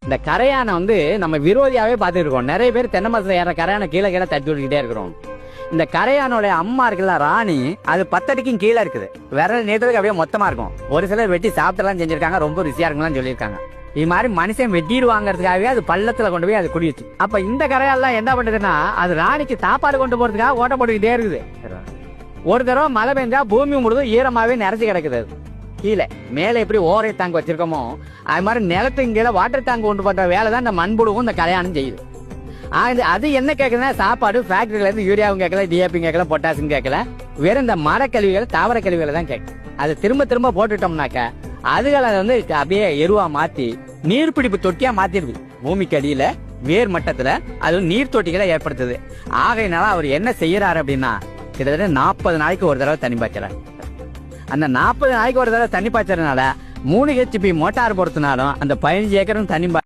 இந்த கரையானை வந்து நம்ம விரோதியாவே பார்த்துட்டு இருக்கோம். நிறைய பேர் தென்னை மரத்துல ஏற கரையானை கீழே கீழே தட்டி விட்டுக்கிட்டே இருக்கிறோம். இந்த கரையானோட அம்மா இருக்குல்ல ராணி, அது 10 அடிக்கும் கீழே இருக்குது. விரல் நீட்டதுக்கு அப்படியே மொத்தமா இருக்கும். ஒரு சிலர் வெட்டி சாப்பிட்டெல்லாம் செஞ்சிருக்காங்க, ரொம்ப ருசியா இருக்குன்னு சொல்லியிருக்காங்க. இது மாதிரி மனுஷன் வெட்டிடுவாங்கிறதுக்காகவே அது பள்ளத்துல கொண்டு போய் அது குடிச்சு. அப்ப இந்த கரையாலாம் என்ன பண்ணுதுன்னா, அது ராணிக்கு சாப்பாடு கொண்டு போறதுக்காக ஓட்ட போட்டுக்கிட்டே இருக்குது. ஒரு தடவை மழை பெஞ்சா பூமி முழுதும் ஈரமாவே நிறைஞ்சு கிடக்குது. கீழே மேலே எப்படி ஓரை டேங்க் வச்சிருக்கோமோ அது மாதிரி நிலத்துக்கு கீழே வாட்டர் டேங்க் கொண்டு பண்ற வேலை தான் இந்த மண்புழுவும் இந்த கரையானும் செய்யுது. அது என்ன கேட்குதுன்னா, சாப்பாடு ஃபேக்டரியில இருந்து யூரியாவும் கேட்கல, டிஏபி கேட்கல, பொட்டாசியம் கேட்கல, வெறும் இந்த மரக்கழிவுகள் தாவர கழிவுகளை தான் கேட்கும். அது திரும்ப திரும்ப போட்டுட்டோம்னாக்க அதுகளை வந்து அப்படியே எருவா மாத்தி நீர்பிடிப்பு தொட்டியா மாத்திருது. பூமிக்கு அடியில வேர் மட்டத்துல அது நீர் தொட்டிகளை ஏற்படுத்துது. ஆகையினால அவர் என்ன செய்யறாரு அப்படின்னா, கிட்டத்தட்ட 40 நாளைக்கு ஒரு தடவை தண்ணி பாய்ச்சறாரு. அந்த 40 நாளைக்கு ஒரு தடவை தண்ணி பாய்ச்சறதுனால 3 HP மோட்டார் பொறுத்தினாலும் அந்த 15 ஏக்கரும் தண்ணி